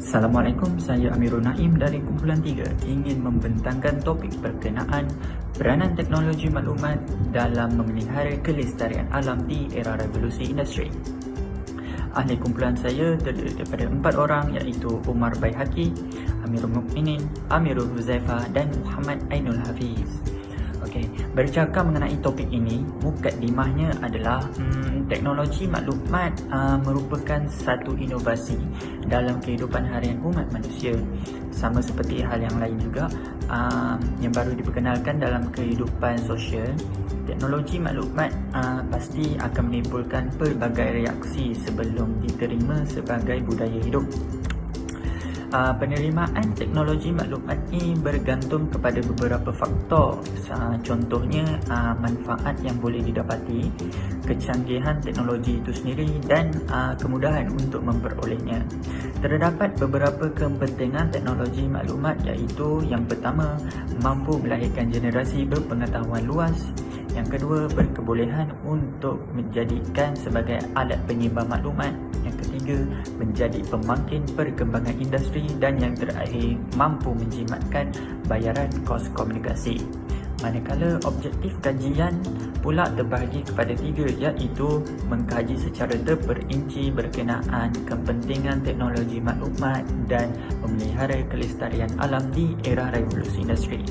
Assalamualaikum, saya Amirul Naim dari Kumpulan 3 ingin membentangkan topik berkenaan peranan teknologi maklumat dalam memelihara kelestarian alam di era revolusi industri. Ahli kumpulan saya terdiri daripada 4 orang iaitu Umar Baihaqi, Amirul Mukminin, Amirul Huzaifah dan Muhammad Ainul Hafiz. Okey, bercakap mengenai topik ini, mukadimahnya adalah teknologi maklumat merupakan satu inovasi dalam kehidupan harian umat manusia. Sama seperti hal yang lain juga yang baru diperkenalkan dalam kehidupan sosial, teknologi maklumat pasti akan menimbulkan pelbagai reaksi sebelum diterima sebagai budaya hidup. Penerimaan teknologi maklumat ini bergantung kepada beberapa faktor. Contohnya manfaat yang boleh didapati, kecanggihan teknologi itu sendiri dan kemudahan untuk memperolehnya. Terdapat beberapa kepentingan teknologi maklumat iaitu yang pertama, mampu melahirkan generasi berpengetahuan luas. Yang kedua, berkebolehan untuk menjadikan sebagai alat penyebar maklumat. Yang ketiga, menjadi pembangkit perkembangan industri. Dan yang terakhir, mampu menjimatkan bayaran kos komunikasi. Manakala objektif kajian pula terbahagi kepada 3 iaitu mengkaji secara terperinci berkenaan kepentingan teknologi maklumat dan memelihara kelestarian alam di era revolusi industri.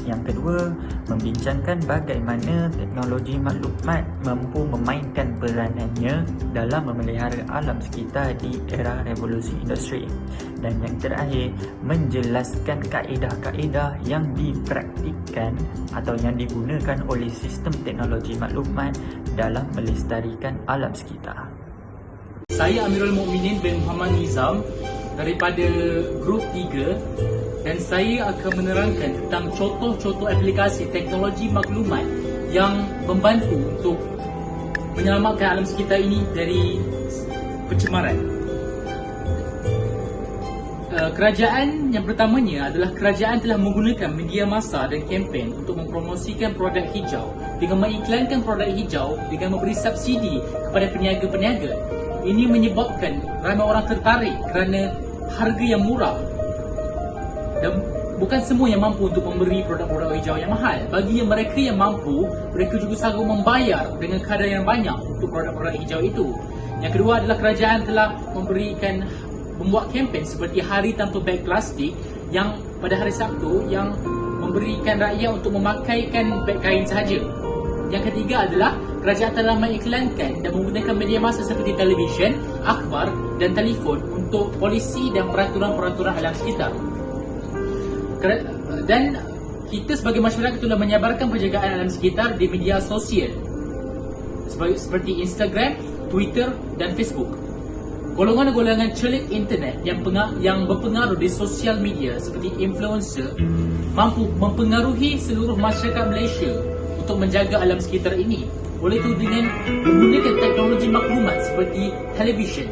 Yang kedua, membincangkan bagaimana teknologi maklumat mampu memainkan peranannya dalam memelihara alam sekitar di era revolusi industri. Dan yang terakhir, menjelaskan kaedah-kaedah yang dipraktikkan atau yang digunakan oleh sistem teknologi maklumat dalam melestarikan alam sekitar. Saya Amirul Mukminin bin Muhammad Nizam daripada Grup 3 dan saya akan menerangkan tentang contoh-contoh aplikasi teknologi maklumat yang membantu untuk menyelamatkan alam sekitar ini dari pencemaran. Kerajaan yang pertamanya adalah kerajaan telah menggunakan media massa dan kempen untuk mempromosikan produk hijau dengan mengiklankan produk hijau dengan memberi subsidi kepada peniaga-peniaga. Ini menyebabkan ramai orang tertarik kerana harga yang murah dan bukan semua yang mampu untuk memberi produk-produk hijau yang mahal. Bagi mereka yang mampu, mereka juga sanggup membayar dengan kadar yang banyak untuk produk-produk hijau itu. Yang kedua adalah kerajaan telah membuat kempen seperti Hari Tanpa Beg Plastik yang pada hari Sabtu yang memberikan rakyat untuk memakaikan beg kain sahaja. Yang ketiga adalah kerajaan telah mengiklankan dan menggunakan media massa seperti televisyen, akhbar dan telefon untuk polisi dan peraturan-peraturan alam sekitar. Dan kita sebagai masyarakat telah menyebarkan penjagaan alam sekitar di media sosial seperti Instagram, Twitter dan Facebook. Golongan-golongan celik internet yang berpengaruh di sosial media seperti influencer mampu mempengaruhi seluruh masyarakat Malaysia untuk menjaga alam sekitar ini. Oleh itu, dengan menggunakan teknologi maklumat seperti televisyen,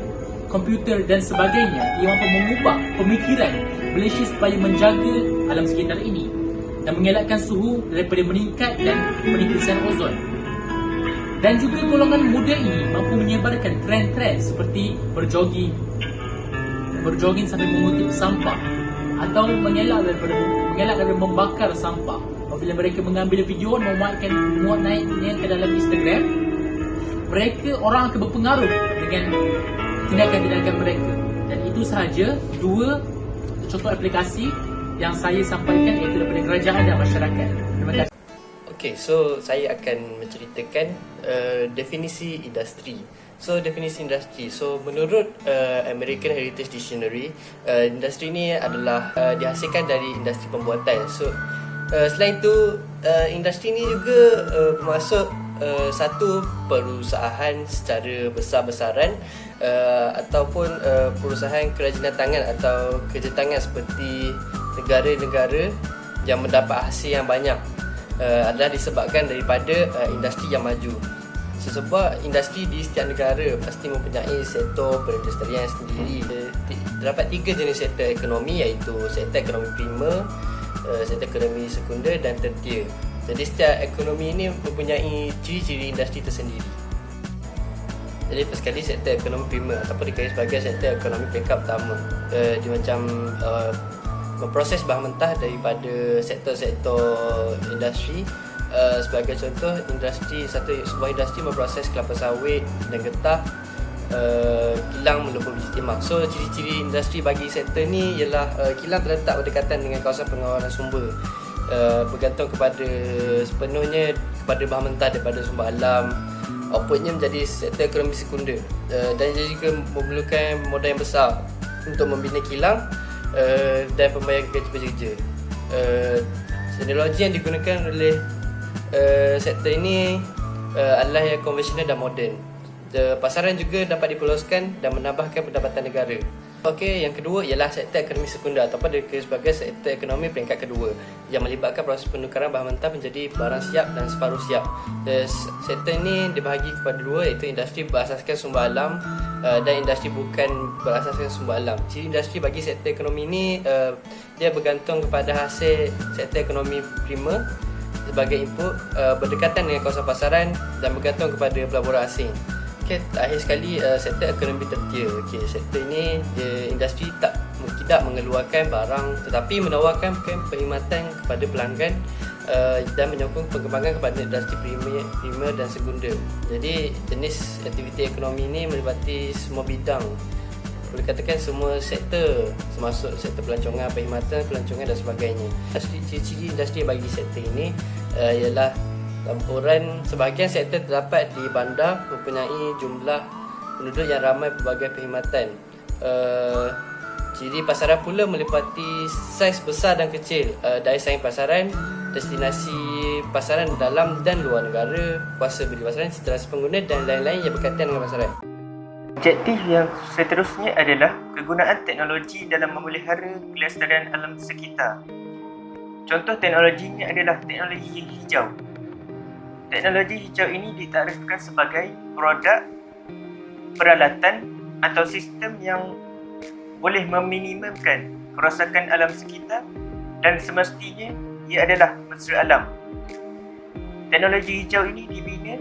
komputer dan sebagainya, ia mampu mengubah pemikiran Malaysia supaya menjaga alam sekitar ini dan mengelakkan suhu daripada meningkat dan penipisan ozon. Dan juga golongan muda ini mampu menyebarkan trend-trend seperti berjoging sambil mengutip sampah atau mengelak daripada membakar sampah. Apabila mereka mengambil video muat naiknya ke dalam Instagram, orang akan berpengaruh dengan tindakan-tindakan mereka. Dan itu sahaja 2 contoh aplikasi yang saya sampaikan iaitu daripada kerajaan dan masyarakat. Terima kasih. Okay, so saya akan menceritakan definisi industri. So menurut American Heritage Dictionary, industri ni adalah dihasilkan dari industri pembuatan. So selain itu, industri ni juga bermaksud satu perusahaan secara besar-besaran ataupun perusahaan kerajinan tangan atau kerja tangan seperti negara-negara yang mendapat hasil yang banyak adalah disebabkan daripada industri yang maju. Sebuah industri di setiap negara pasti mempunyai sektor perindustrian sendiri. Terdapat 3 jenis sektor ekonomi iaitu sektor ekonomi primer, sektor ekonomi sekunder dan tertier. Jadi setiap ekonomi ini mempunyai ciri-ciri industri tersendiri. Jadi first sekali sektor ekonomi primer ataupun dikenali sebagai sektor ekonomi peringkat pertama. Dia macam memproses bahan mentah daripada sektor-sektor industri. Sebagai contoh, sebuah industri memproses kelapa sawit dan getah, kilang melumpuh biji timah. So ciri-ciri industri bagi sektor ni ialah kilang terletak berdekatan dengan kawasan pengawalan sumber, bergantung kepada sepenuhnya kepada bahan mentah daripada sumber alam. Outputnya menjadi sektor ekonomi sekunder, dan ia juga memerlukan modal yang besar untuk membina kilang dan pembayaran gaji pekerja. Teknologi yang digunakan oleh sektor ini adalah yang konvensional dan moden. Pasaran juga dapat diperluaskan dan menambahkan pendapatan negara. Okey, yang kedua ialah sektor ekonomi sekunder ataupun dikenali sebagai sektor ekonomi peringkat kedua, yang melibatkan proses penukaran bahan mentah menjadi barang siap dan separuh siap. Sektor ini dibahagi kepada dua, iaitu industri berasaskan sumber alam dan industri bukan berasaskan sumber alam. Ciri industri bagi sektor ekonomi ini, dia bergantung kepada hasil sektor ekonomi primer sebagai input, berdekatan dengan kawasan pasaran dan bergantung kepada pelaburan asing. Okay, akhir sekali sektor ekonomi tertier. Okay, sektor ini industri tidak mengeluarkan barang tetapi menawarkan perkhidmatan kepada pelanggan dan menyokong pengembangan kepada industri primer dan sekunder. Jadi jenis aktiviti ekonomi ini melibati semua bidang. Boleh katakan semua sektor, termasuk sektor pelancongan, perkhidmatan, pelancongan dan sebagainya. Ciri-ciri industri bagi sektor ini ialah campuran. Sebahagian sektor terdapat di bandar mempunyai jumlah penduduk yang ramai berbagai perkhidmatan. Ciri pasaran pula melipati saiz besar dan kecil, daya saing pasaran, destinasi pasaran dalam dan luar negara, kuasa beli pasaran, situasi pengguna dan lain-lain yang berkaitan dengan pasaran. Objektif yang seterusnya adalah kegunaan teknologi dalam memelihara kelestarian alam sekitar. Contoh teknologinya adalah teknologi hijau. Teknologi hijau ini ditaktifkan sebagai produk, peralatan atau sistem yang boleh meminimumkan kerosakan alam sekitar dan semestinya ia adalah mesra alam. Teknologi hijau ini dibina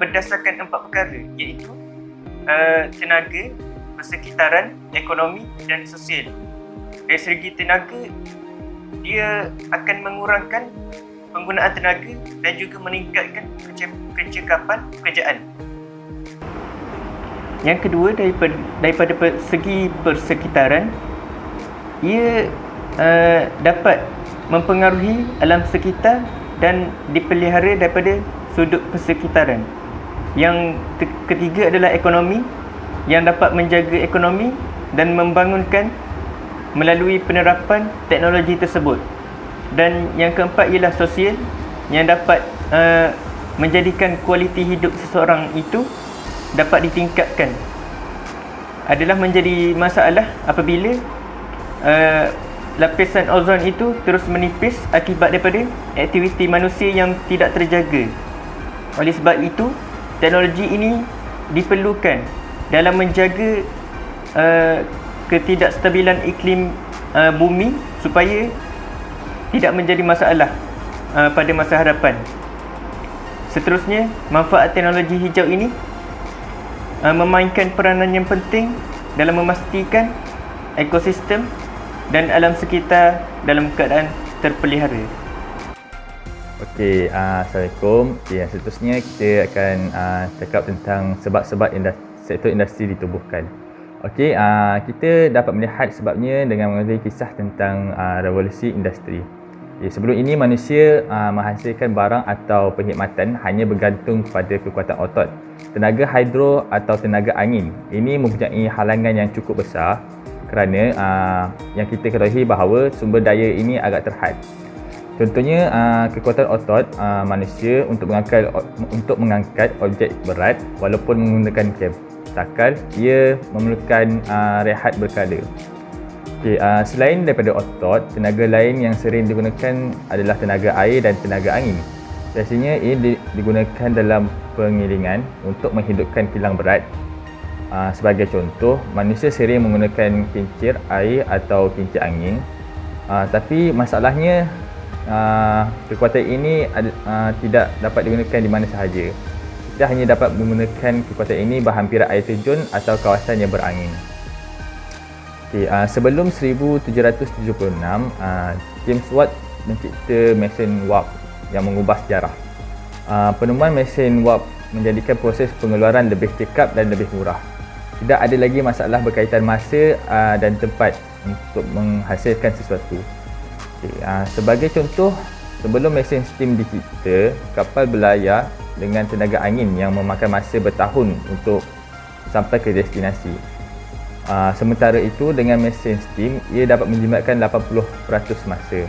berdasarkan 4 perkara, iaitu tenaga, persekitaran, ekonomi dan sosial. Dari segi tenaga, dia akan mengurangkan penggunaan tenaga dan juga meningkatkan kecekapan pekerjaan. Yang kedua, daripada segi persekitaran, ia dapat mempengaruhi alam sekitar dan dipelihara daripada sudut persekitaran. Yang ketiga adalah ekonomi, yang dapat menjaga ekonomi dan membangunkan melalui penerapan teknologi tersebut. Dan yang keempat ialah sosial, yang dapat menjadikan kualiti hidup seseorang itu dapat ditingkatkan. Adalah menjadi masalah apabila lapisan ozon itu terus menipis akibat daripada aktiviti manusia yang tidak terjaga. Oleh sebab itu, teknologi ini diperlukan dalam menjaga ketidakstabilan iklim bumi supaya tidak menjadi masalah pada masa hadapan. Seterusnya, manfaat teknologi hijau ini memainkan peranan yang penting dalam memastikan ekosistem dan alam sekitar dalam keadaan terpelihara. Okey, Assalamualaikum. Yang seterusnya kita akan cakap tentang sebab-sebab sektor industri ditubuhkan. Okey, kita dapat melihat sebabnya dengan mengenai kisah tentang revolusi industri. Sebelum ini manusia menghasilkan barang atau perkhidmatan hanya bergantung kepada kekuatan otot. Tenaga hidro atau tenaga angin ini mempunyai halangan yang cukup besar kerana yang kita ketahui bahawa sumber daya ini agak terhad. Contohnya kekuatan otot manusia untuk mengangkat objek berat walaupun menggunakan kem. Takal ia memerlukan rehat berkala. Okay, selain daripada otot, tenaga lain yang sering digunakan adalah tenaga air dan tenaga angin. Biasanya ia digunakan dalam pengilingan untuk menghidupkan kilang berat. Sebagai contoh, manusia sering menggunakan kincir air atau kincir angin. Tapi masalahnya kekuatan ini tidak dapat digunakan di mana sahaja. kita hanya dapat menggunakan kekuatan ini berhampiran air terjun atau kawasan yang berangin. Sebelum 1776, James Watt mencipta mesin warp yang mengubah sejarah. Penemuan mesin warp menjadikan proses pengeluaran lebih cekap dan lebih murah. Tidak ada lagi masalah berkaitan masa dan tempat untuk menghasilkan sesuatu. Sebagai contoh, sebelum mesin steam dicipta, kapal berlayar dengan tenaga angin yang memakan masa bertahun untuk sampai ke destinasi. Sementara itu, dengan mesin steam, ia dapat menjimatkan 80% masa.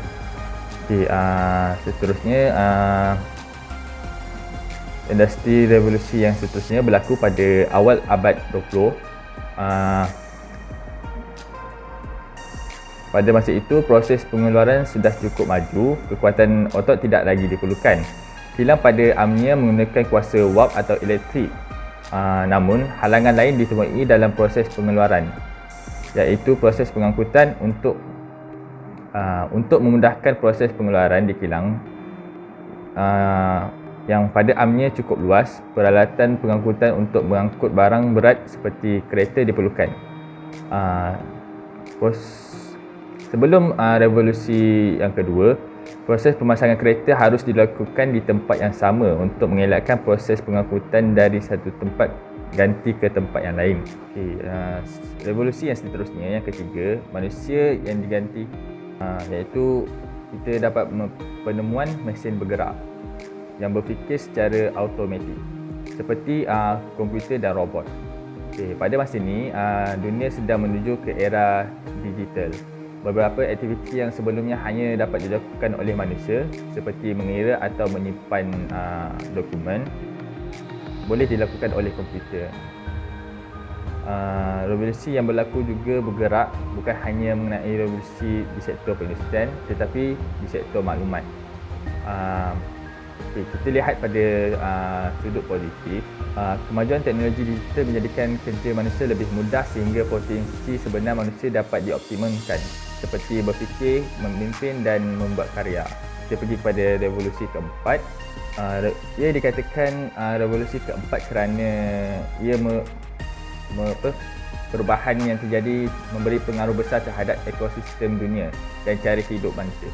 Seterusnya, industri revolusi yang seterusnya berlaku pada awal abad 20. Pada masa itu, proses pengeluaran sudah cukup maju, kekuatan otot tidak lagi diperlukan. Kilang pada amnya menggunakan kuasa warp atau elektrik. Namun, halangan lain ditemui dalam proses pengeluaran, iaitu proses pengangkutan untuk memudahkan proses pengeluaran di kilang yang pada amnya cukup luas. Peralatan pengangkutan untuk mengangkut barang berat seperti kereta diperlukan. Sebelum revolusi yang kedua, proses pemasangan kereta harus dilakukan di tempat yang sama untuk mengelakkan proses pengangkutan dari satu tempat ganti ke tempat yang lain. Revolusi yang seterusnya, yang ketiga, manusia yang diganti, iaitu kita dapat penemuan mesin bergerak yang berfikir secara automatik seperti komputer dan robot. Pada masa ini, dunia sedang menuju ke era digital. Beberapa aktiviti yang sebelumnya hanya dapat dilakukan oleh manusia seperti mengira atau menyimpan dokumen boleh dilakukan oleh komputer. Revolusi yang berlaku juga bergerak bukan hanya mengenai revolusi di sektor perindustrian tetapi di sektor maklumat. Kita lihat pada sudut positif, kemajuan teknologi digital menjadikan kerja manusia lebih mudah sehingga potensi sebenar manusia dapat dioptimalkan seperti berfikir, memimpin dan membuat karya. Kita pergi kepada revolusi keempat. Ia dikatakan revolusi keempat kerana ia perubahan yang terjadi memberi pengaruh besar terhadap ekosistem dunia dan cara hidup manusia.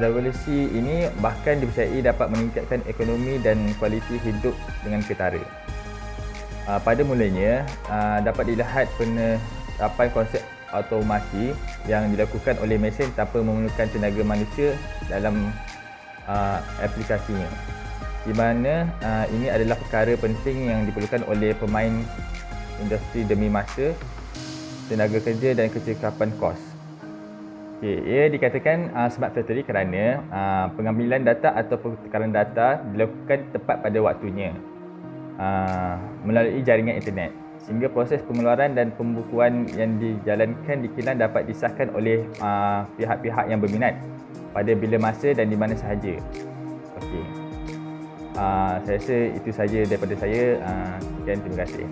Revolusi ini bahkan dipercayai dapat meningkatkan ekonomi dan kualiti hidup dengan ketara. Pada mulanya, dapat dilihat penerapan konsep automasi yang dilakukan oleh mesin tanpa memerlukan tenaga manusia dalam aplikasinya, di mana ini adalah perkara penting yang diperlukan oleh pemain industri demi masa, tenaga kerja dan kecekapan kos. Ia dikatakan smart factory kerana pengambilan data atau pertukaran data dilakukan tepat pada waktunya melalui jaringan internet, sehingga proses pengeluaran dan pembukuan yang dijalankan di kilang dapat disahkan oleh pihak-pihak yang berminat pada bila masa dan di mana sahaja. Saya rasa itu sahaja daripada saya. Sekian, terima kasih.